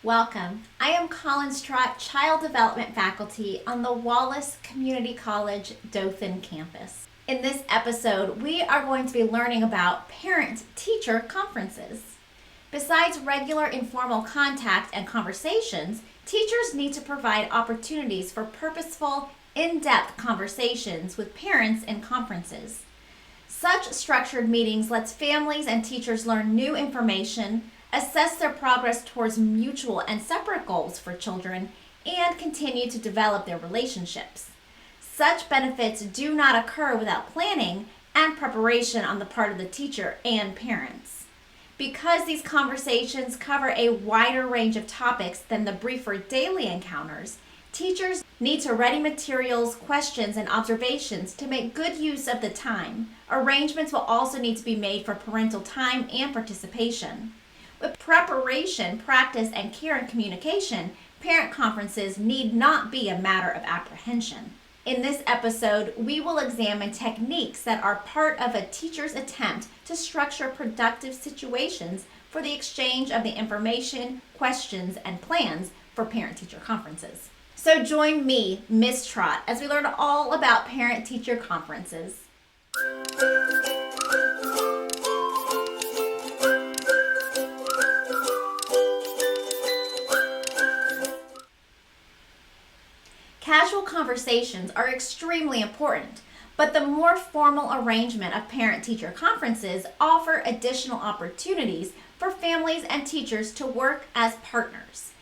Welcome. I am Collins Trott, Child Development Faculty on the Wallace Community College Dothan campus. In this episode, we are going to be learning about parent-teacher conferences. Besides regular informal contact and conversations, teachers need to provide opportunities for purposeful, in-depth conversations with parents in conferences. Such structured meetings lets families and teachers learn new information, assess their progress towards mutual and separate goals for children, and continue to develop their relationships. Such benefits do not occur without planning and preparation on the part of the teacher and parents. Because these conversations cover a wider range of topics than the briefer daily encounters, teachers need to ready materials, questions, and observations to make good use of the time. Arrangements will also need to be made for parental time and participation. With preparation, practice, and care and communication, parent conferences need not be a matter of apprehension. In this episode, we will examine techniques that are part of a teacher's attempt to structure productive situations for the exchange of the information, questions, and plans for parent-teacher conferences. So join me, Ms. Trott, as we learn all about parent-teacher conferences. Casual conversations are extremely important, but the more formal arrangement of parent-teacher conferences offer additional opportunities for families and teachers to work as partners.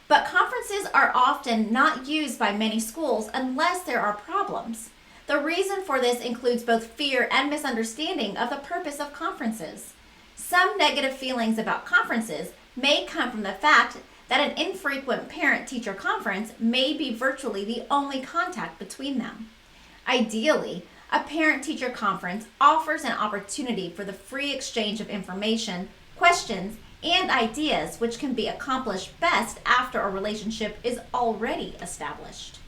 But conferences are often not used by many schools unless there are problems. The reason for this includes both fear and misunderstanding of the purpose of conferences. Some negative feelings about conferences may come from the fact that an infrequent parent-teacher conference may be virtually the only contact between them. Ideally, a parent-teacher conference offers an opportunity for the free exchange of information, questions, and ideas, which can be accomplished best after a relationship is already established.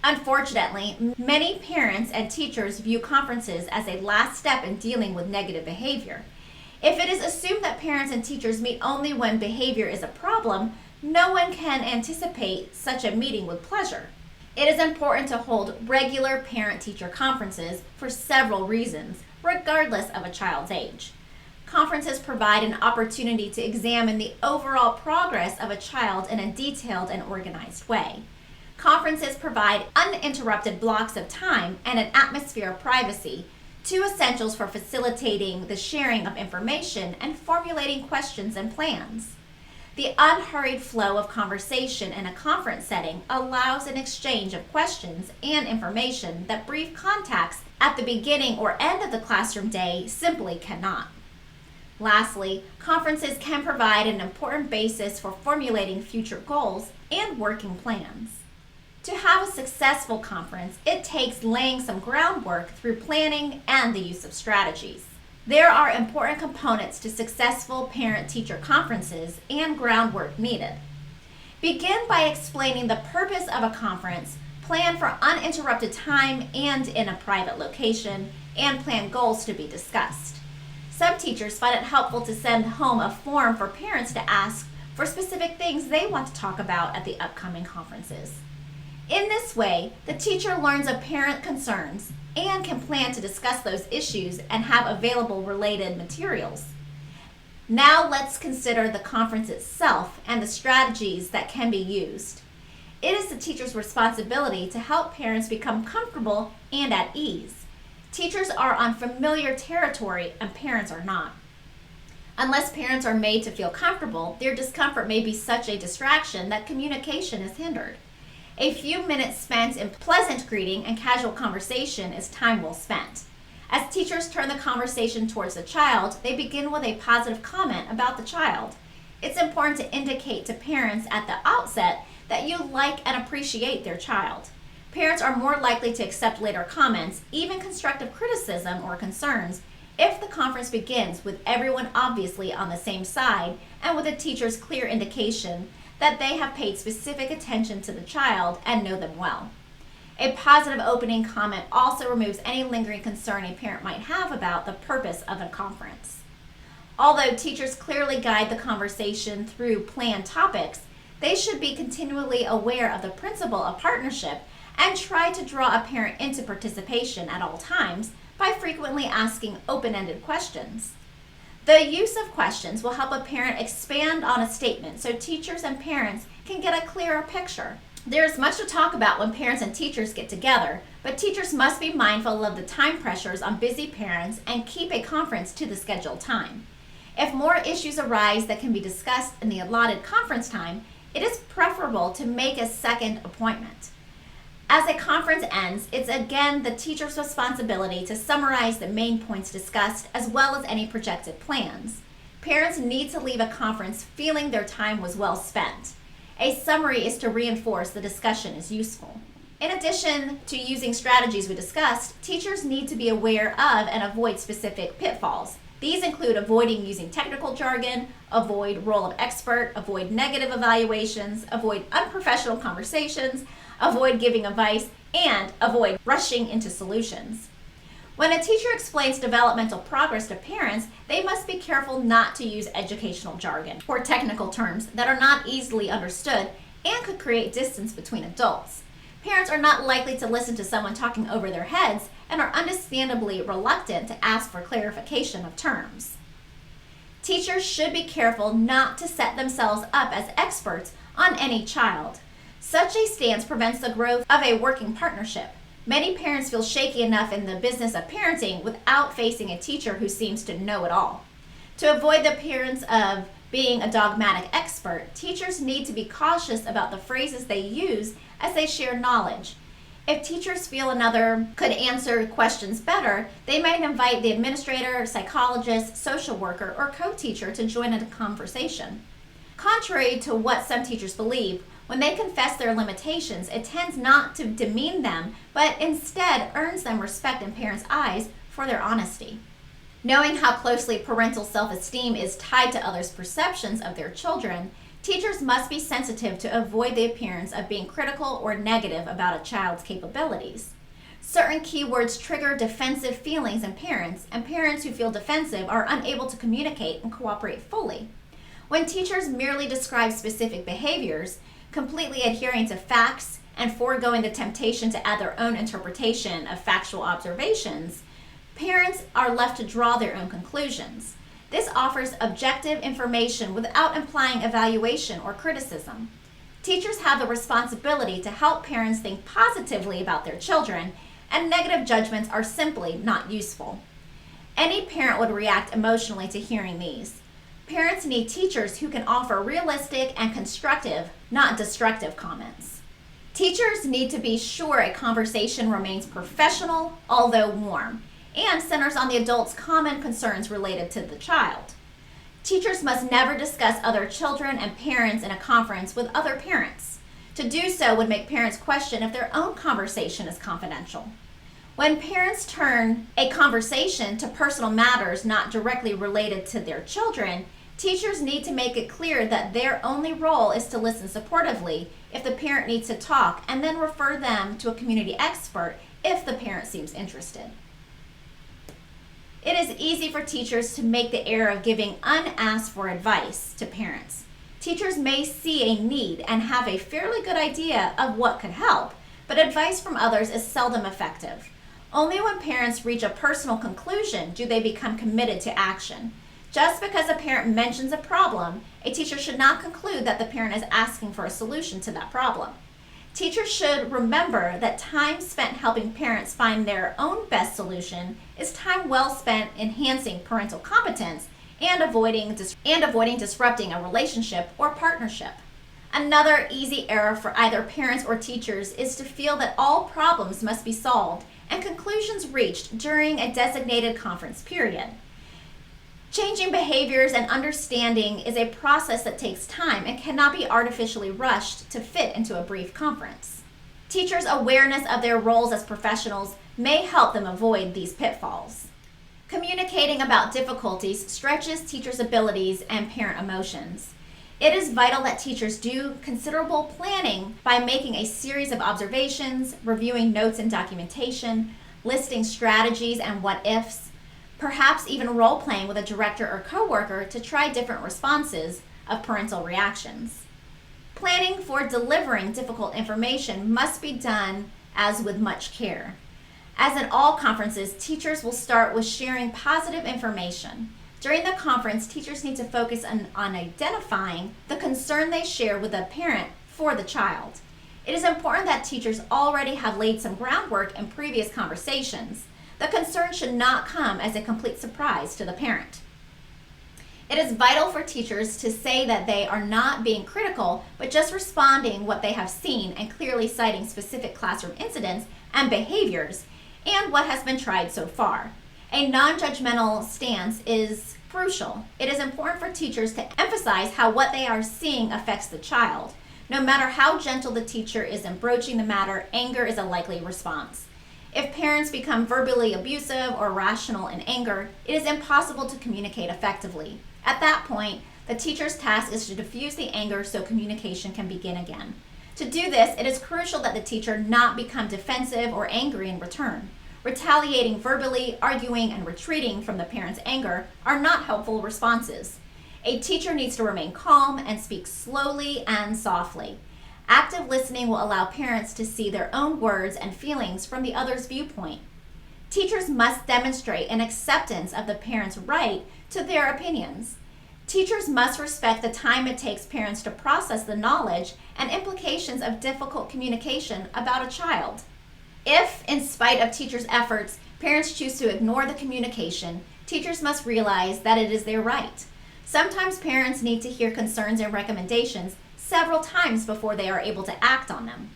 Unfortunately, many parents and teachers view conferences as a last step in dealing with negative behavior. If it is assumed that parents and teachers meet only when behavior is a problem, no one can anticipate such a meeting with pleasure. It is important to hold regular parent-teacher conferences for several reasons, regardless of a child's age. Conferences provide an opportunity to examine the overall progress of a child in a detailed and organized way. Conferences provide uninterrupted blocks of time and an atmosphere of privacy, two essentials for facilitating the sharing of information and formulating questions and plans. The unhurried flow of conversation in a conference setting allows an exchange of questions and information that brief contacts at the beginning or end of the classroom day simply cannot. Lastly, conferences can provide an important basis for formulating future goals and working plans. To have a successful conference, it takes laying some groundwork through planning and the use of strategies. There are important components to successful parent-teacher conferences and groundwork needed. Begin by explaining the purpose of a conference, plan for uninterrupted time and in a private location, and plan goals to be discussed. Some teachers find it helpful to send home a form for parents to ask for specific things they want to talk about at the upcoming conferences. In this way, the teacher learns of parent concerns and can plan to discuss those issues and have available related materials. Now let's consider the conference itself and the strategies that can be used. It is the teacher's responsibility to help parents become comfortable and at ease. Teachers are on familiar territory and parents are not. Unless parents are made to feel comfortable, their discomfort may be such a distraction that communication is hindered. A few minutes spent in pleasant greeting and casual conversation is time well spent. As teachers turn the conversation towards the child, they begin with a positive comment about the child. It's important to indicate to parents at the outset that you like and appreciate their child. Parents are more likely to accept later comments, even constructive criticism or concerns, if the conference begins with everyone obviously on the same side and with a teacher's clear indication that they have paid specific attention to the child and know them well. A positive opening comment also removes any lingering concern a parent might have about the purpose of a conference. Although teachers clearly guide the conversation through planned topics, they should be continually aware of the principle of partnership and try to draw a parent into participation at all times by frequently asking open-ended questions. The use of questions will help a parent expand on a statement so teachers and parents can get a clearer picture. There is much to talk about when parents and teachers get together, but teachers must be mindful of the time pressures on busy parents and keep a conference to the scheduled time. If more issues arise that can be discussed in the allotted conference time, it is preferable to make a second appointment. As a conference ends, it's again the teacher's responsibility to summarize the main points discussed as well as any projected plans. Parents need to leave a conference feeling their time was well spent. A summary is to reinforce the discussion is useful. In addition to using strategies we discussed, teachers need to be aware of and avoid specific pitfalls. These include avoiding using technical jargon, avoid role of expert, avoid negative evaluations, avoid unprofessional conversations, avoid giving advice, and avoid rushing into solutions. When a teacher explains developmental progress to parents, they must be careful not to use educational jargon or technical terms that are not easily understood and could create distance between adults. Parents are not likely to listen to someone talking over their heads and are understandably reluctant to ask for clarification of terms. Teachers should be careful not to set themselves up as experts on any child. Such a stance prevents the growth of a working partnership. Many parents feel shaky enough in the business of parenting without facing a teacher who seems to know it all. To avoid the appearance of being a dogmatic expert, teachers need to be cautious about the phrases they use as they share knowledge. If teachers feel another could answer questions better, they might invite the administrator, psychologist, social worker, or co-teacher to join in the conversation. Contrary to what some teachers believe, when they confess their limitations, it tends not to demean them, but instead earns them respect in parents' eyes for their honesty. Knowing how closely parental self-esteem is tied to others' perceptions of their children, teachers must be sensitive to avoid the appearance of being critical or negative about a child's capabilities. Certain keywords trigger defensive feelings in parents, and parents who feel defensive are unable to communicate and cooperate fully. When teachers merely describe specific behaviors, completely adhering to facts and foregoing the temptation to add their own interpretation of factual observations, parents are left to draw their own conclusions. This offers objective information without implying evaluation or criticism. Teachers have the responsibility to help parents think positively about their children, and negative judgments are simply not useful. Any parent would react emotionally to hearing these. Parents need teachers who can offer realistic and constructive, not destructive comments. Teachers need to be sure a conversation remains professional, although warm, and centers on the adult's common concerns related to the child. Teachers must never discuss other children and parents in a conference with other parents. To do so would make parents question if their own conversation is confidential. When parents turn a conversation to personal matters not directly related to their children, teachers need to make it clear that their only role is to listen supportively if the parent needs to talk, and then refer them to a community expert if the parent seems interested. It is easy for teachers to make the error of giving unasked for advice to parents. Teachers may see a need and have a fairly good idea of what could help, but advice from others is seldom effective. Only when parents reach a personal conclusion do they become committed to action. Just because a parent mentions a problem, a teacher should not conclude that the parent is asking for a solution to that problem. Teachers should remember that time spent helping parents find their own best solution is time well spent enhancing parental competence and avoiding disrupting a relationship or partnership. Another easy error for either parents or teachers is to feel that all problems must be solved and conclusions reached during a designated conference period. Changing behaviors and understanding is a process that takes time and cannot be artificially rushed to fit into a brief conference. Teachers' awareness of their roles as professionals may help them avoid these pitfalls. Communicating about difficulties stretches teachers' abilities and parent emotions. It is vital that teachers do considerable planning by making a series of observations, reviewing notes and documentation, listing strategies and what-ifs, perhaps even role-playing with a director or coworker to try different responses of parental reactions. Planning for delivering difficult information must be done as with much care. As in all conferences, teachers will start with sharing positive information. During the conference, teachers need to focus on identifying the concern they share with the parent for the child. It is important that teachers already have laid some groundwork in previous conversations. The concern should not come as a complete surprise to the parent. It is vital for teachers to say that they are not being critical, but just responding what they have seen and clearly citing specific classroom incidents and behaviors and what has been tried so far. A non-judgmental stance is crucial. It is important for teachers to emphasize how what they are seeing affects the child. No matter how gentle the teacher is in broaching the matter, anger is a likely response. If parents become verbally abusive or irrational in anger, it is impossible to communicate effectively. At that point, the teacher's task is to diffuse the anger so communication can begin again. To do this, it is crucial that the teacher not become defensive or angry in return. Retaliating verbally, arguing, and retreating from the parent's anger are not helpful responses. A teacher needs to remain calm and speak slowly and softly. Active listening will allow parents to see their own words and feelings from the other's viewpoint. Teachers must demonstrate an acceptance of the parent's right to their opinions. Teachers must respect the time it takes parents to process the knowledge and implications of difficult communication about a child. If, in spite of teachers' efforts, parents choose to ignore the communication, teachers must realize that it is their right. Sometimes parents need to hear concerns and recommendations several times before they are able to act on them.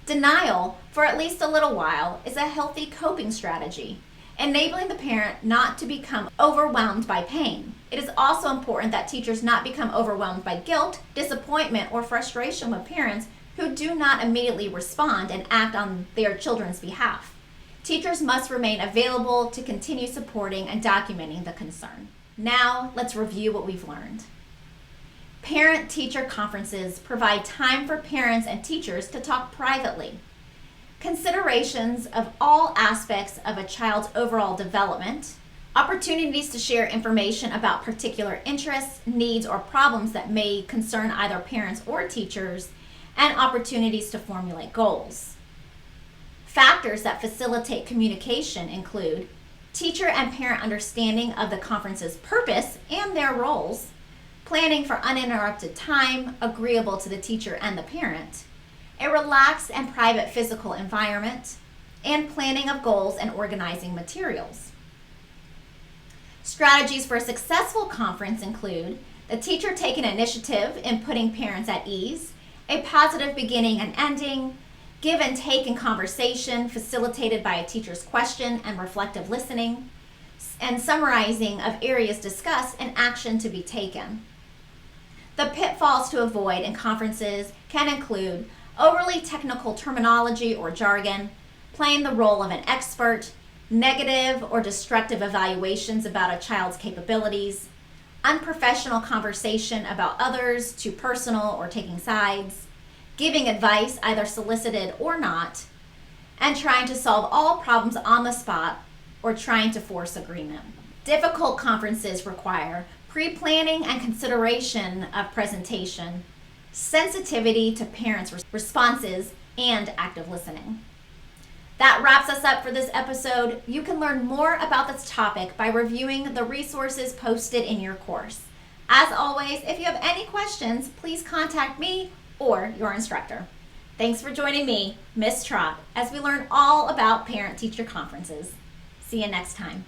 Denial, for at least a little while, is a healthy coping strategy, enabling the parent not to become overwhelmed by pain. It is also important that teachers not become overwhelmed by guilt, disappointment, or frustration with parents who do not immediately respond and act on their children's behalf. Teachers must remain available to continue supporting and documenting the concern. Now, let's review what we've learned. Parent-teacher conferences provide time for parents and teachers to talk privately. Considerations of all aspects of a child's overall development, opportunities to share information about particular interests, needs, or problems that may concern either parents or teachers, and opportunities to formulate goals. Factors that facilitate communication include teacher and parent understanding of the conference's purpose and their roles, planning for uninterrupted time agreeable to the teacher and the parent, a relaxed and private physical environment, and planning of goals and organizing materials. Strategies for a successful conference include the teacher taking initiative in putting parents at ease, a positive beginning and ending, give and take in conversation facilitated by a teacher's question and reflective listening, and summarizing of areas discussed and action to be taken. The pitfalls to avoid in conferences can include overly technical terminology or jargon, playing the role of an expert, negative or destructive evaluations about a child's capabilities, unprofessional conversation about others too personal or taking sides, giving advice either solicited or not, and trying to solve all problems on the spot or trying to force agreement. Difficult conferences require pre-planning and consideration of presentation, sensitivity to parents' responses, and active listening. That wraps us up for this episode. You can learn more about this topic by reviewing the resources posted in your course. As always, if you have any questions, please contact me or your instructor. Thanks for joining me, Miss Trott, as we learn all about parent-teacher conferences. See you next time.